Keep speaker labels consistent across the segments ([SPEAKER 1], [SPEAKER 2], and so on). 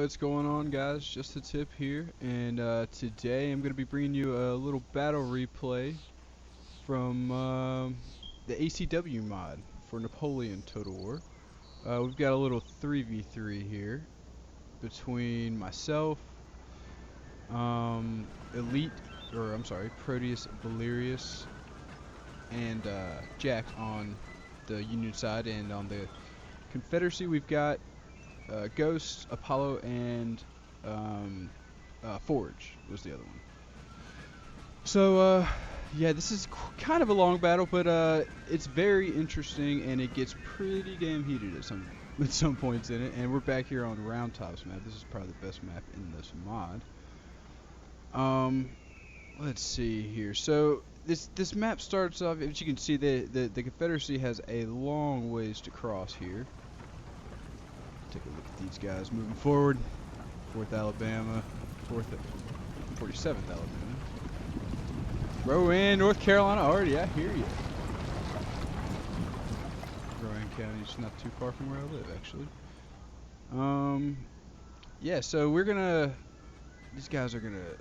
[SPEAKER 1] What's going on, guys? Just a tip here, and today I'm going to be bringing you a little battle replay from the ACW mod for Napoleon Total War. We've got a little 3v3 here between myself, Elite, or I'm sorry, Proteus Valerius, and Jack on the Union side, and on the Confederacy we've got Ghost, Apollo, and Forge was the other one. So, yeah, this is kind of a long battle, but it's very interesting, and it gets pretty damn heated at some points in it. And we're back here on Round Tops map. This is probably the best map in this mod. Let's see here. So this map starts off. As you can see, the Confederacy has a long ways to cross here. Take a look at these guys moving forward. 4th Alabama, 47th Alabama. Rowan, North Carolina already, I hear you. Rowan County's not too far from where I live, actually. Yeah, so these guys are gonna,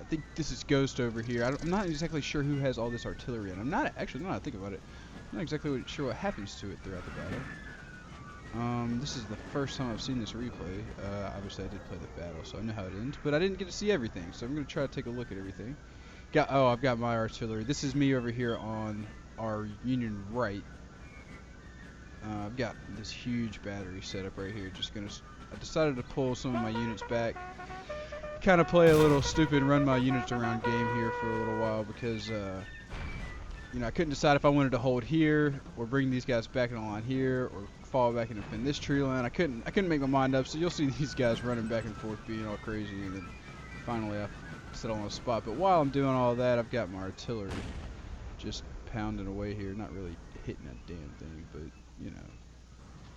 [SPEAKER 1] I think this is Ghost over here. I'm not exactly sure who has all this artillery in. Now that I think about it, I'm not exactly sure what happens to it throughout the battle. This is the first time I've seen this replay. Obviously I did play the battle, so I know how it ends, but I didn't get to see everything, so I'm going to try to take a look at everything. I've got my artillery. This is me over here on our Union right. I've got this huge battery set up right here. I decided to pull some of my units back. Kind of play a little stupid run my units around game here for a little while because, I couldn't decide if I wanted to hold here or bring these guys back in the line here or fall back and defend this tree line. I couldn't make my mind up, so you'll see these guys running back and forth being all crazy, and then finally I settle on a spot. But while I'm doing all that, I've got my artillery just pounding away here, not really hitting that damn thing, but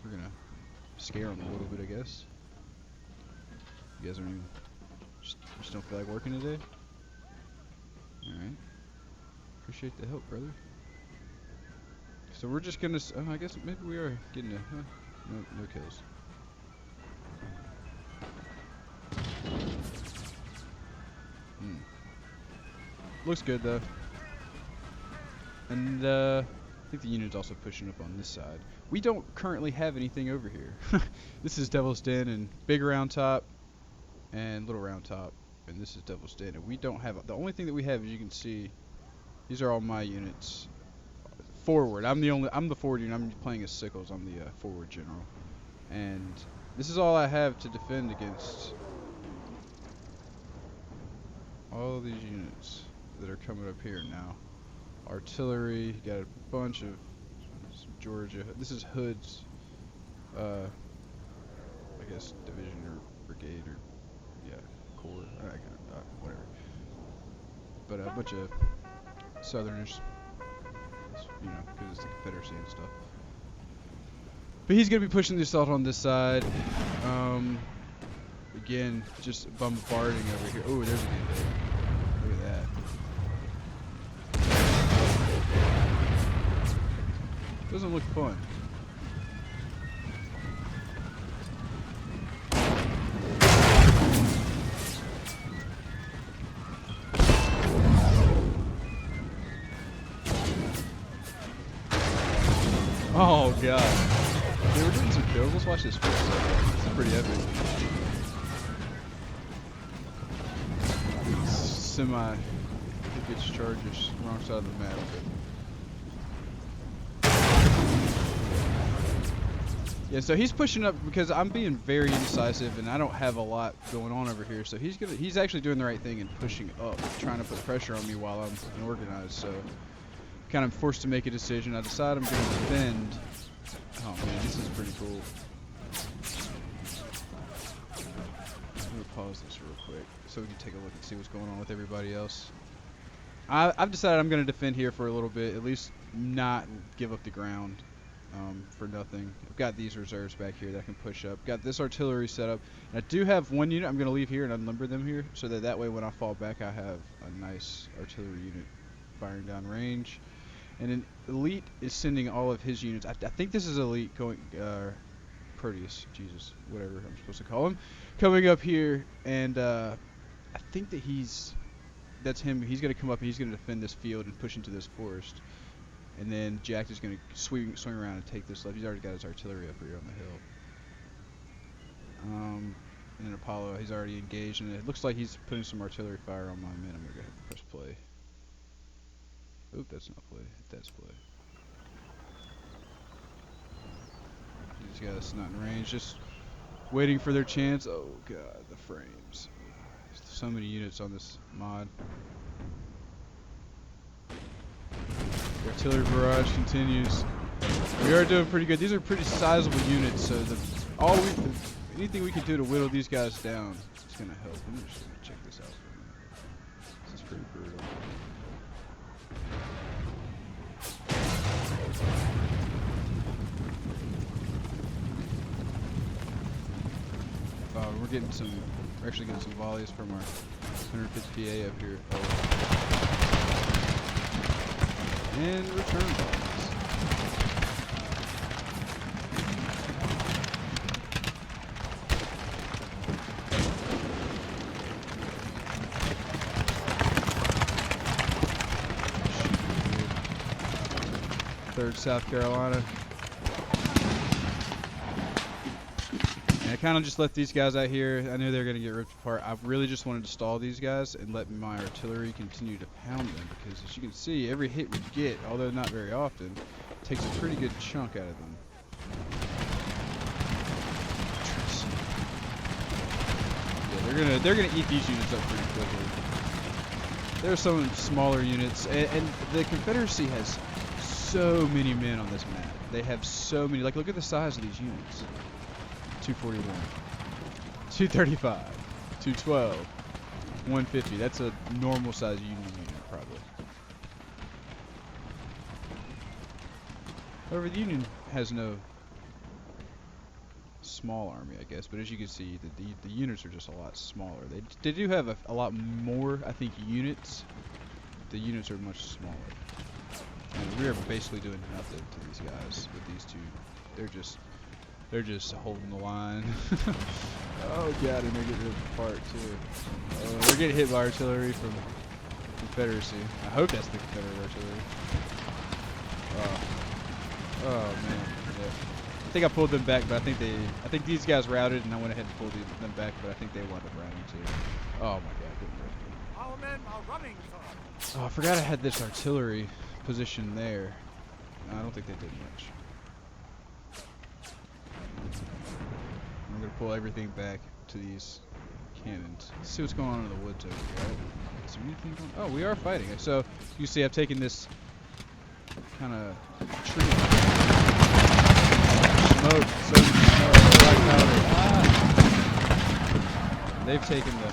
[SPEAKER 1] we're gonna scare them a little bit, I guess. You guys just don't feel like working today? Alright. Appreciate the help, brother. So we're just gonna, I guess maybe we are getting no kills. Looks good though. And I think the unit's also pushing up on this side. We don't currently have anything over here. This is Devil's Den and Big Round Top and Little Round Top, and this is Devil's Den. And we don't have, the only thing that we have, as you can see, these are all my units. Forward. I'm the forward unit. I'm playing as Sickles. I'm the forward general. And this is all I have to defend against all of these units that are coming up here now. Artillery, got a bunch of Georgia. This is Hood's, I guess, division or brigade or, corps. Whatever. But a bunch of Southerners. Because it's the Confederacy and stuff. But he's going to be pushing the assault on this side. Again, just bombarding over here. Oh, there's a good hit. Look at that. Doesn't look fun. Oh god. They were doing some kills. Let's watch this first. This is pretty epic. Semi gets charges wrong side of the map. Yeah, so he's pushing up because I'm being very indecisive and I don't have a lot going on over here. So he's actually doing the right thing and pushing up, trying to put pressure on me while I'm unorganized. So kind of forced to make a decision. I decide I'm going to defend. Oh man, this is pretty cool. I'm going to pause this real quick so we can take a look and see what's going on with everybody else. I've decided I'm going to defend here for a little bit, at least not give up the ground for nothing. I've got these reserves back here that I can push up. Got this artillery set up. And I do have one unit I'm going to leave here and unlimber them here so that way when I fall back I have a nice artillery unit firing down range. And then Elite is sending all of his units. I think this is Elite going Proteus, Jesus, whatever I'm supposed to call him, coming up here, and I think that that's him. He's gonna come up and he's gonna defend this field and push into this forest, and then Jack is gonna swing around and take this left. He's already got his artillery up here on the hill. And then Apollo, he's already engaged, and it looks like he's putting some artillery fire on my men. I'm gonna go ahead and press play. Oop, that's not play. That's play. These guys not in range, just waiting for their chance. Oh god, the frames. So many units on this mod. The artillery barrage continues. We are doing pretty good. These are pretty sizable units, so anything we can do to whittle these guys down is gonna help. I'm just gonna check this out for a minute. This is pretty brutal. We're actually getting some volleys from our 150 PA up here. Oh. And return volleys. Third South Carolina. And I kind of just left these guys out here. I knew they were going to get ripped apart. I really just wanted to stall these guys and let my artillery continue to pound them, because as you can see, every hit we get, although not very often, takes a pretty good chunk out of them. Yeah, they're gonna eat these units up pretty quickly. There are some smaller units, and the Confederacy has so many men on this map. They have so many. Like, look at the size of these units. 241, 235, 212, 150. That's a normal size Union unit, probably. However, the Union has no small army, I guess. But as you can see, the units are just a lot smaller. They do have a lot more, I think, units. The units are much smaller. And we are basically doing nothing to these guys with these two. They're just holding the line. Oh god, and they're getting ripped apart too. They're getting hit by artillery from Confederacy. I hope that's the Confederate artillery. Oh man. Yeah. I think I pulled them back, but I think these guys routed, and I went ahead and pulled them back, but I think they wound up routing too. Oh my god, couldn't rip me.
[SPEAKER 2] Our men are running, sir.
[SPEAKER 1] Oh, I forgot I had this artillery position there. No, I don't think they did much. I'm gonna pull everything back to these cannons. Let's see what's going on in the woods over here. Is there anything going on? Oh, we are fighting. So you see, I've taken this kind of tree. Smoke, so much smoke, black powder. Ah! They've taken the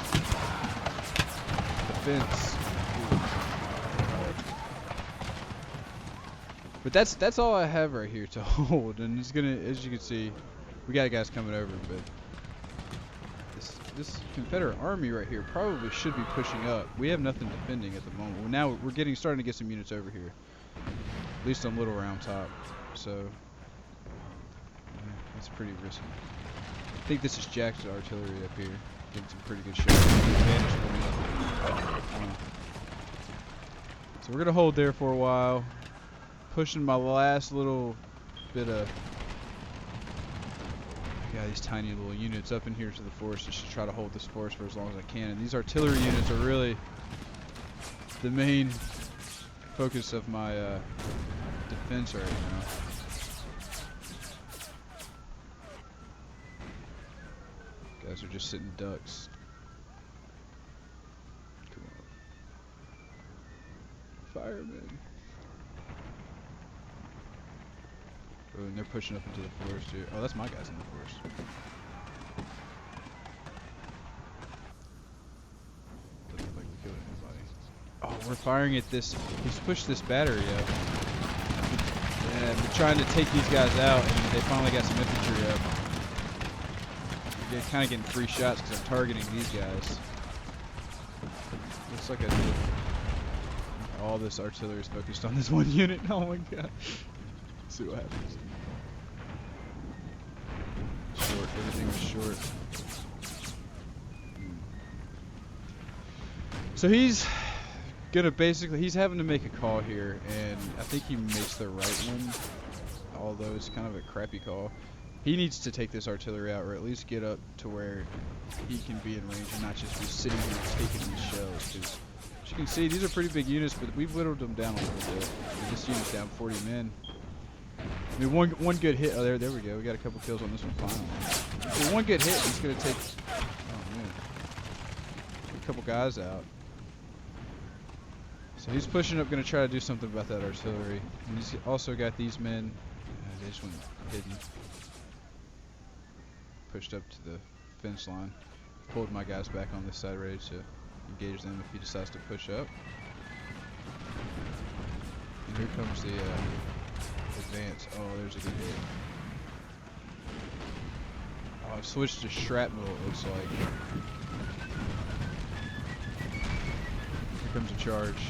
[SPEAKER 1] fence. But that's all I have right here to hold, and it's gonna, as you can see, we got guys coming over, but this Confederate army right here probably should be pushing up. We have nothing defending at the moment. Well, now we're starting to get some units over here, at least on Little Round Top. So yeah, that's pretty risky. I think this is Jack's artillery up here. Getting some pretty good shots. So we're gonna hold there for a while. Pushing my last little bit of these tiny little units up in here to the forest just to try to hold this forest for as long as I can. And these artillery units are really the main focus of my defense right now. Guys are just sitting ducks. Come on. Firemen. Oh, and they're pushing up into the forest here. Oh, that's my guys in the forest. Doesn't look like we killed anybody. Oh, we're firing at this. He's pushed this battery up. And we're trying to take these guys out, and they finally got some infantry up. We're kind of getting free shots because I'm targeting these guys. Looks like I did. All this artillery is focused on this one unit. Oh my god. Let's see what happens. Everything was short. So he's gonna basically, he's having to make a call here, and I think he makes the right one, although it's kind of a crappy call. He needs to take this artillery out, or at least get up to where he can be in range and not just be sitting here taking these shells. Because as you can see, these are pretty big units, but we've whittled them down a little bit. This unit's down 40 men. I mean, one good hit. Oh, there we go. We got a couple kills on this one finally. So one good hit, he's gonna take. Oh man, a couple guys out. So he's pushing up, gonna try to do something about that artillery. And he's also got these men. They just went hidden. Pushed up to the fence line. Pulled my guys back on this side, ready to engage them if he decides to push up. And here comes the advance. Oh, there's a good hit. Oh, I've switched to shrapnel, it looks like. Here comes a charge.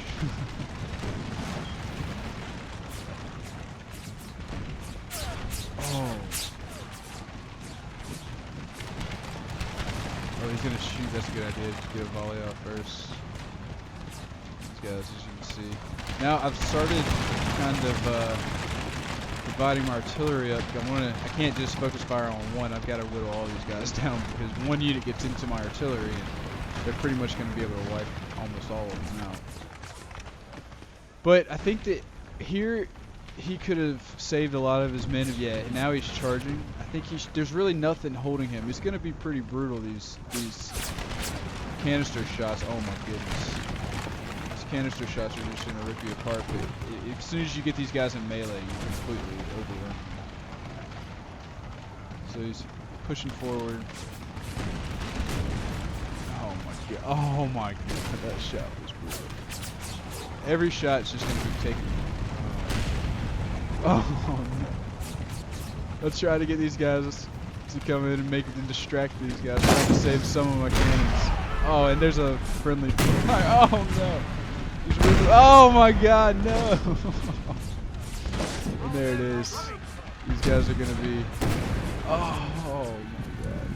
[SPEAKER 1] Oh. Oh, he's gonna shoot. That's a good idea. Just get a volley out first. These guys, as you can see. Now I've started kind of dividing my artillery up. I can't just focus fire on one. I've got to whittle all these guys down because one unit gets into my artillery and they're pretty much going to be able to wipe almost all of them out. But I think that here he could have saved a lot of his men. Yeah, now he's charging. I think there's really nothing holding him. It's going to be pretty brutal, these canister shots. Oh my goodness. These canister shots are just going to rip you apart. But as soon as you get these guys in melee, you completely overrun them. So he's pushing forward. Oh my god. Oh my god. That shot was brutal. Every shot's just going to be taken. Oh no. Let's try to get these guys to come in and make it and distract these guys. I'm trying to save some of my cannons. Oh, and there's a friendly fire. Oh no. Oh my god, no. And there it is. These guys are gonna be. Oh my god.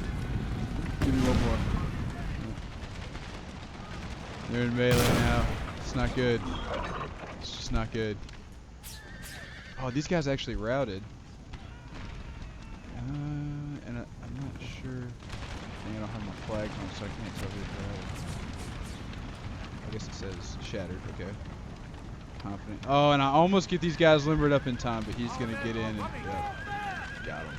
[SPEAKER 1] Give me one more. They're in melee now. It's not good. It's just not good. Oh, these guys actually routed. And I'm not sure. I don't have my flags on, so I can't tell who's routed. I guess it says shattered. Okay. Confident. Oh, and I almost get these guys limbered up in time, but he's gonna get in and got him.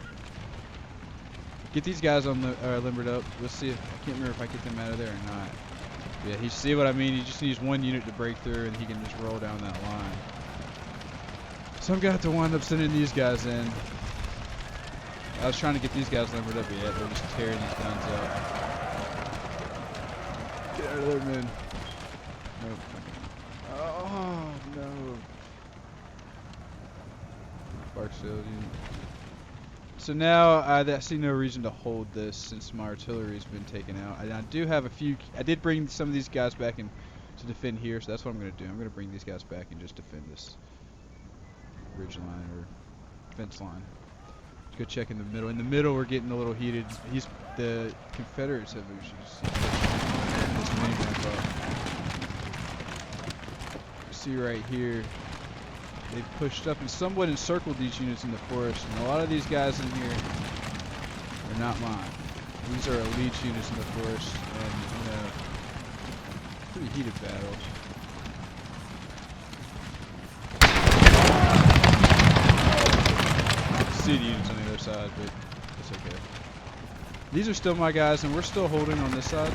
[SPEAKER 1] Get these guys on the limbered up. Let's see if I can't remember if I get them out of there or not. Yeah, you see what I mean? He just needs one unit to break through, and he can just roll down that line. So I'm gonna have to wind up sending these guys in. I was trying to get these guys limbered up, but yeah, they're just tearing these guns up. Get out of there, man. Nope. Oh no. Barksdale. So now I see no reason to hold this since my artillery's been taken out. I do have a few. I did bring some of these guys back in to defend here, so that's what I'm gonna do. I'm gonna bring these guys back and just defend this ridge line or fence line. Let's go check in the middle. In the middle, we're getting a little heated. The Confederates have this mini map up. See right here, they've pushed up and somewhat encircled these units in the forest. And a lot of these guys in here are not mine. These are elite units in the forest, and in a pretty heated battle. See the units on the other side, but it's okay. These are still my guys, and we're still holding on this side.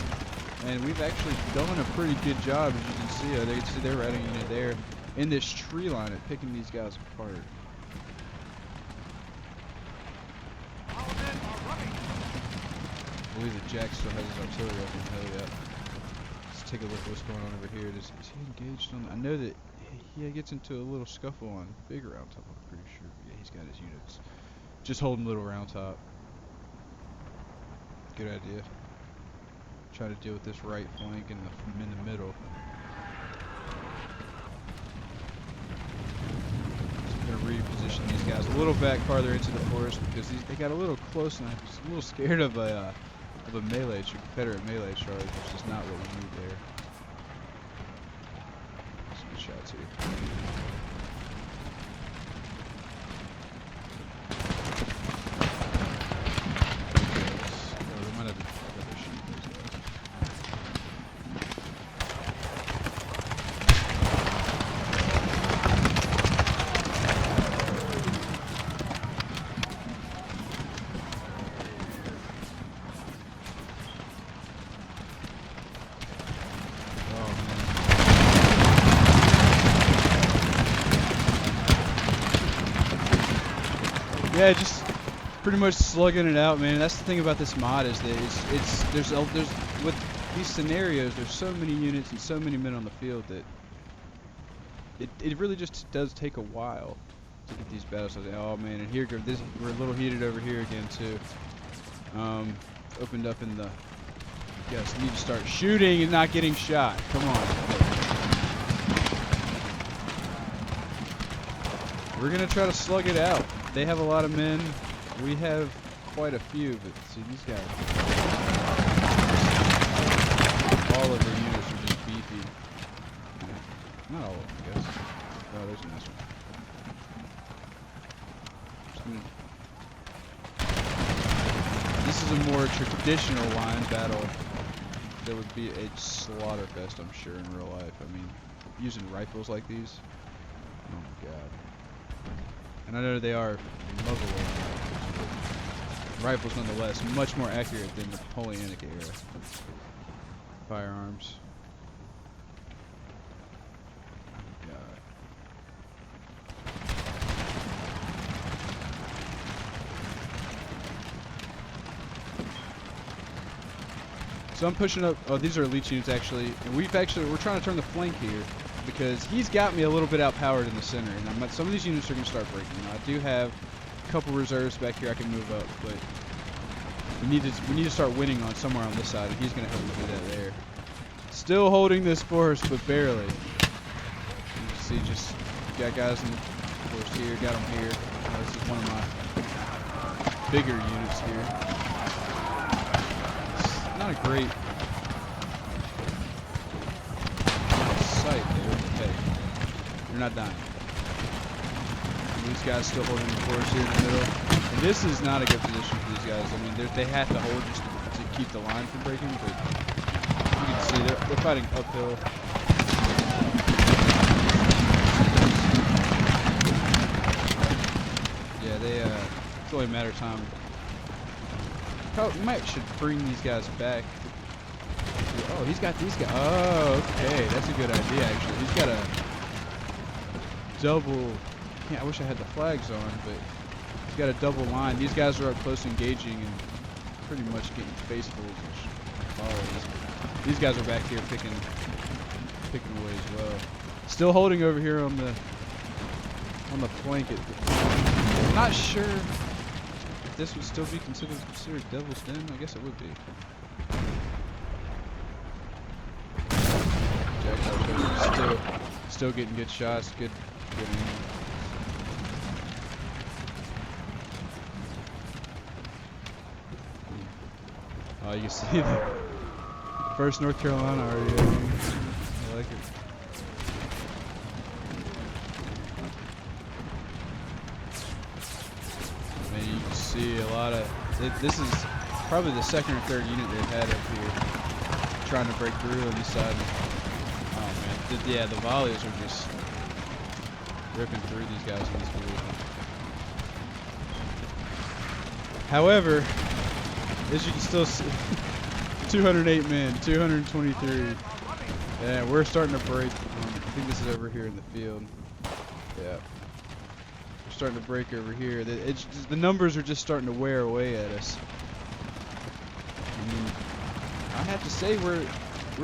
[SPEAKER 1] And we've actually done a pretty good job, as you can see. They can see they're riding unit there in this tree line at picking these guys apart. I believe that Jack still has his artillery up in hell yet. Let's take a look at what's going on over here. Is he engaged on? I know that he gets into a little scuffle on big round top. I'm pretty sure. Yeah, he's got his units. Just holding little round top. Good idea. Try to deal with this right flank and in the middle. to reposition these guys a little back farther into the forest because they got a little close, and I'm just a little scared of a melee, Confederate melee charge, which is not what we need there. Some good shots here. Oh, they might have another sheep. Yeah, just pretty much slugging it out, man. That's the thing about this mod is that there's with these scenarios, there's so many units and so many men on the field that it really just does take a while to get these battles. Oh man, and here we're a little heated over here again too. Opened up in the. You guys need to start shooting and not getting shot. Come on. We're gonna try to slug it out. They have a lot of men. We have quite a few, but see these guys. All of their units are just beefy. Not all of them, I guess. Oh, there's a nice one. This is a more traditional line battle. That would be a slaughterfest, I'm sure, in real life. I mean, using rifles like these. Oh my god. And I know they are muzzle rifles nonetheless, much more accurate than the Napoleonic era firearms. Oh god. So I'm pushing up. Oh, these are elite units actually, and we're trying to turn the flank here. Because he's got me a little bit outpowered in the center, and some of these units are going to start breaking. Now, I do have a couple reserves back here I can move up, but we need to start winning on somewhere on this side, and he's going to help me do that there. Still holding this forest, but barely. You can see, just got guys in the forest here, got them here. This is one of my bigger units here. It's not a great sight there. Hey, you're not dying. And these guys still holding the forest here in the middle. And this is not a good position for these guys. I mean, they have to hold just to keep the line from breaking, but you can see they're fighting uphill. Yeah, it's only a matter of time. Probably should bring these guys back. Oh, he's got these guys. Oh, okay. That's a good idea, actually. He's got a double. Yeah, I wish I had the flags on, but he's got a double line. These guys are up close engaging and pretty much getting faceful. These guys are back here picking away as well. Still holding over here on the flank. I'm not sure if this would still be considered Devil's Den. I guess it would be. Still getting good shots, good aim. Oh, you can see the first North Carolina already. I like it. Man, you can see a lot of. This is probably the second or third unit they've had up here, trying to break through on this side. Yeah, the volleys are just ripping through these guys in this position. However, as you can still see, 208 men, 223. Yeah, we're starting to break. I think this is over here in the field. Yeah. We're starting to break over here. The numbers are just starting to wear away at us. I mean, I have to say we're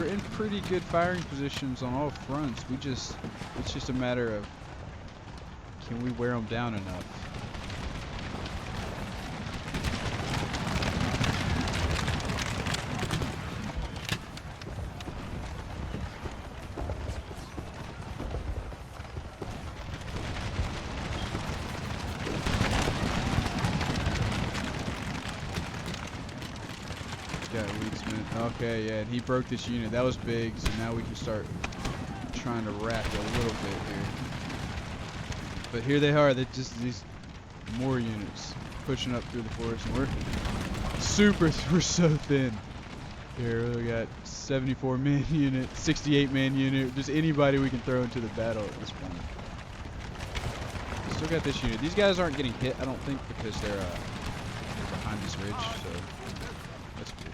[SPEAKER 1] in pretty good firing positions on all fronts. It's just a matter of, can we wear them down enough? Policeman. Okay, yeah, and he broke this unit. That was big, so now we can start trying to rack a little bit here. But here they are. They just these more units pushing up through the forest, and we're so thin. Here we got 74 man unit, 68 man unit, just anybody we can throw into the battle at this point. Still got this unit. These guys aren't getting hit, I don't think, because they're behind this ridge, so that's good.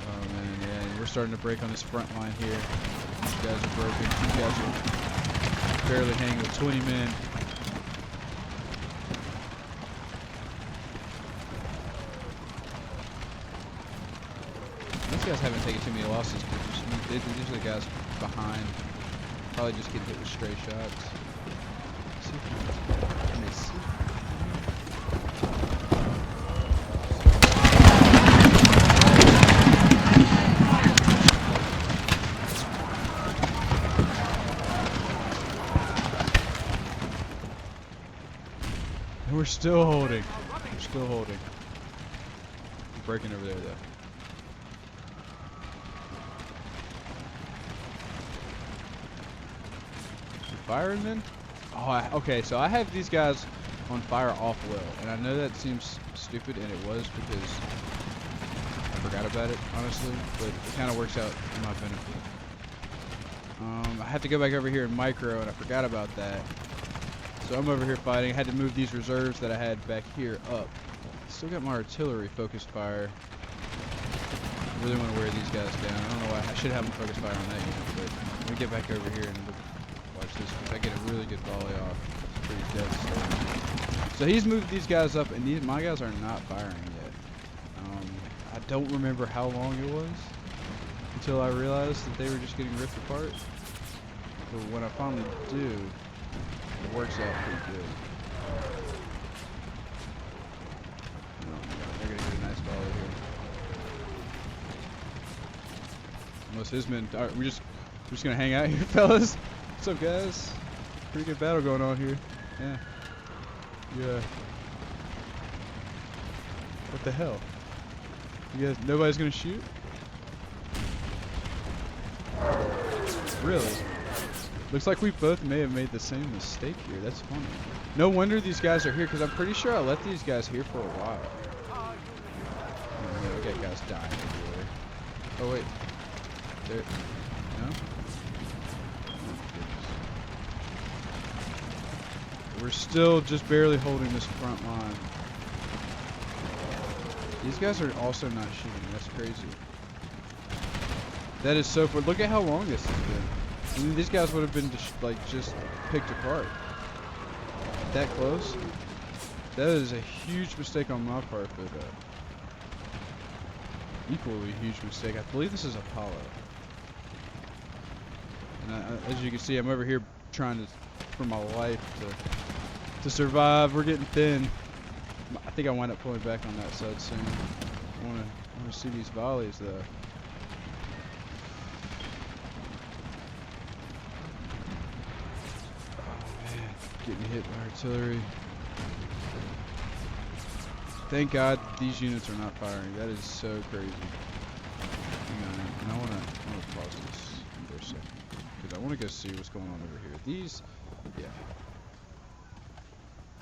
[SPEAKER 1] Oh man, yeah, we're starting to break on this front line here. These guys are broken. These guys are barely hanging with 20 men. These guys haven't taken too many losses because these are the guys behind. Probably just get hit with stray shots. Can they see? And we're still holding. We're still holding. We're breaking over there though. Firing then? Oh, okay, so I have these guys on fire off well, and I know that seems stupid, and it was because I forgot about it, honestly, but it kind of works out in my benefit. I have to go back over here in micro, and I forgot about that. So I'm over here fighting. I had to move these reserves that I had back here up. Still got my artillery focused fire. I really want to wear these guys down. I don't know why. I should have them focused fire on that unit, but let me get back over here and watch this, because I get a really good volley off. It's pretty devastating. So he's moved these guys up, and my guys are not firing yet. I don't remember how long it was until I realized that they were just getting ripped apart. But when I finally do, it works out pretty good. Oh my god, they're gonna get a nice volley here. Unless his men, alright, we're just gonna hang out here, fellas. What's up, guys? Pretty good battle going on here. Yeah. Yeah. What the hell? You guys, nobody's gonna shoot? Really? Looks like we both may have made the same mistake here. That's funny. No wonder these guys are here, because I'm pretty sure I let these guys here for a while. Oh, yeah, we got guys dying everywhere. Oh, wait. There. No? We're still just barely holding this front line. These guys are also not shooting. That's crazy. That is so far. Look at how long this has been. I mean, these guys would have been just picked apart. That close. That is a huge mistake on my part, but equally huge mistake. I believe this is Apollo. And as you can see, I'm over here trying to, for my life, to survive. We're getting thin. I think I wind up pulling back on that side soon. I want to see these volleys though. Oh man, getting hit by artillery. Thank God these units are not firing. That is so crazy. Hang on, and I want to pause this for a second because I want to go see what's going on over here. These, yeah.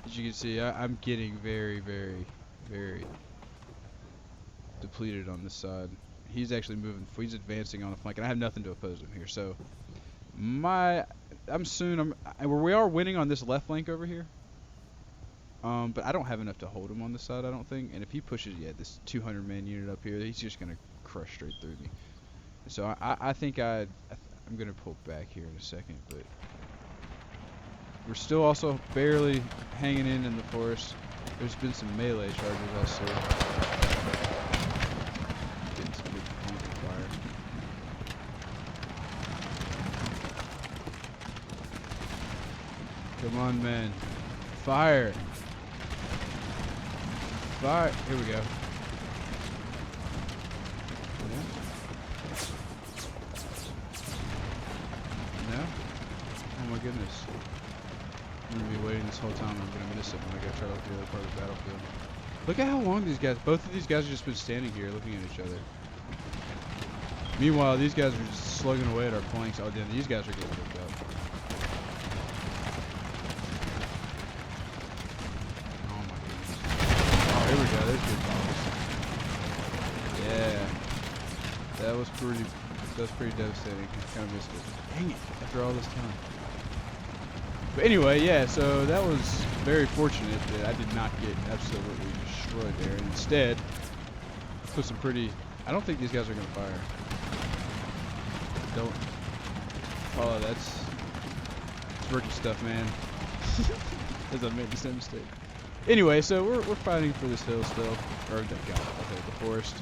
[SPEAKER 1] As you can see, I'm getting very, very, very depleted on this side. He's actually moving. He's advancing on the flank, and I have nothing to oppose him here. So, we are winning on this left flank over here. But I don't have enough to hold him on this side, I don't think. And if he pushes, yeah, this 200 man unit up here, he's just gonna crush straight through me. So I think I'm gonna pull back here in a second, but. We're still also barely hanging in the forest. There's been some melee charges I see. Getting some good flanking fire. Come on, man. Fire! Fire! Here we go. No? Oh my goodness. I'm gonna be waiting this whole time. I'm gonna miss it when I go try to look at the other part of the battlefield. Look at how long these guys, both of these guys have just been standing here looking at each other. Meanwhile, these guys are just slugging away at our flanks. Oh, damn, these guys are getting hooked up. Oh, my goodness. Oh, here we go. There's good balls. Yeah. That was pretty devastating. Kind of missed it. Dang it, after all this time. But anyway, yeah, so that was very fortunate that I did not get absolutely destroyed there. And instead, put some pretty... I don't think these guys are going to fire. Don't follow. That's rookie stuff, man. As I made the same mistake. Anyway, so we're fighting for this hill still, or okay, the forest.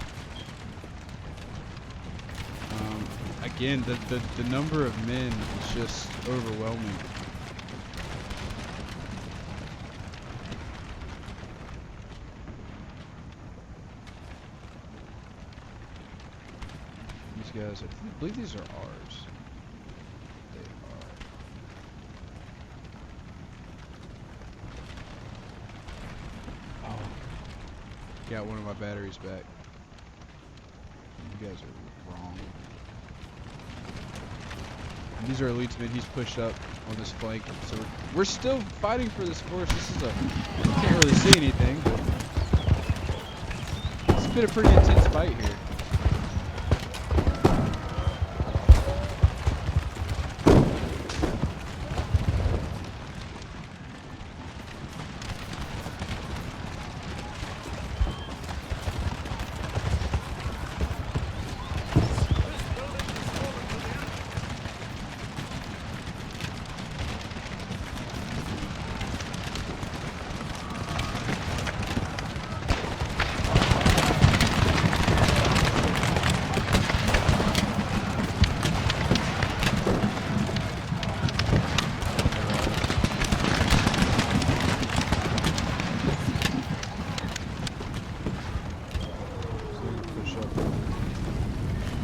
[SPEAKER 1] Again, the number of men is just overwhelming. These guys, I believe these are ours. They are. Oh, got one of my batteries back. You guys are wrong. And these are elites, he's pushed up on this flank, so we're still fighting for this forest. This is can't really see anything, but it's been a pretty intense fight here.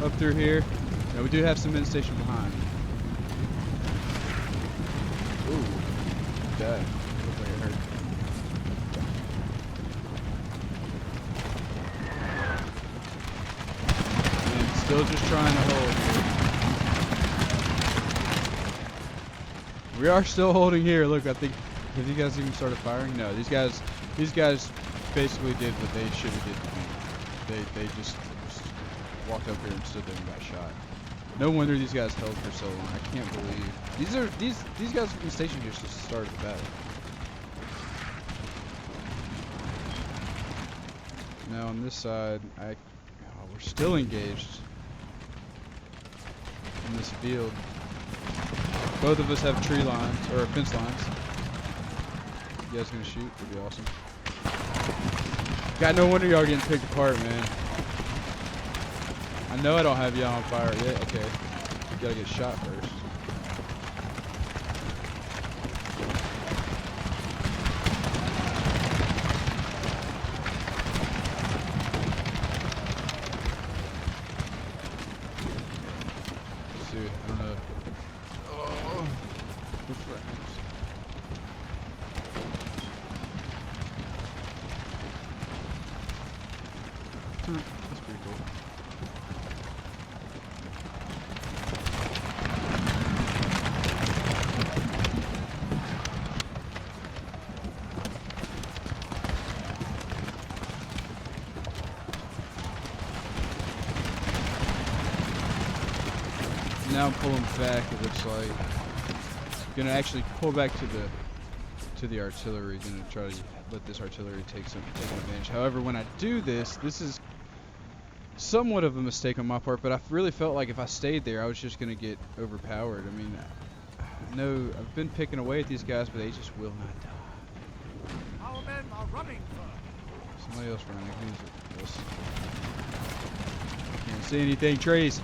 [SPEAKER 1] Up through here. Now we do have some men stationed behind. Ooh, that looks like it hurt. And still just trying to hold here. We are still holding here. Look, I think, have you guys even started firing? No, these guys basically did what they should have did to me. They just walked up here and stood there and got shot. No wonder these guys held for so long. I can't believe these guys have been stationed here since the start of the battle. Now on this side, we're still engaged in this field. Both of us have tree lines or fence lines. You guys gonna shoot? That'd be awesome. God, no wonder y'all getting picked apart, man. I know I don't have y'all on fire yet. Okay. You gotta get shot first. Let's see. I don't know. Oh. Good frames. That's pretty cool. Now I'm pulling back, it looks like. Gonna actually pull back to the artillery, gonna try to let this artillery take advantage. However, when I do this is somewhat of a mistake on my part, but I really felt like if I stayed there, I was just gonna get overpowered. I mean, no, I've been picking away at these guys, but they just will not die.
[SPEAKER 2] Our men are running.
[SPEAKER 1] Somebody else running. Who's this? Can't see anything. Trees.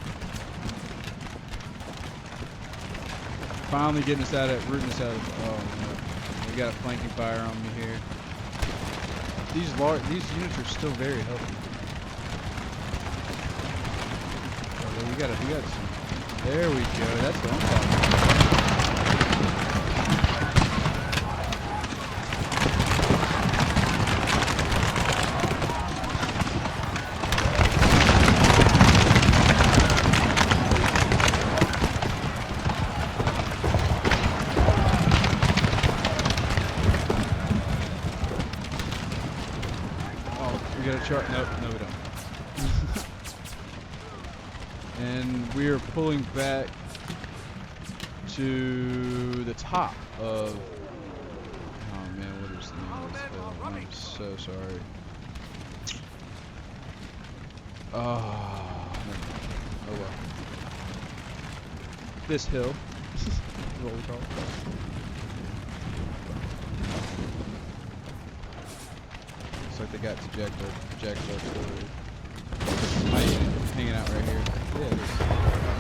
[SPEAKER 1] Finally getting us out of, rooting us out of, oh no. We got a flanking fire on me here. These units are still very healthy. Oh, we got some, there we go, that's what I'm talking about. We got a chart. Nope, no, we don't. And we are pulling back to the top of. Oh man, what is the name of this hill? I'm so sorry. Oh, oh well. This hill is what we call it. Looks like they got jacked up. Hanging out right here. Yeah, it is.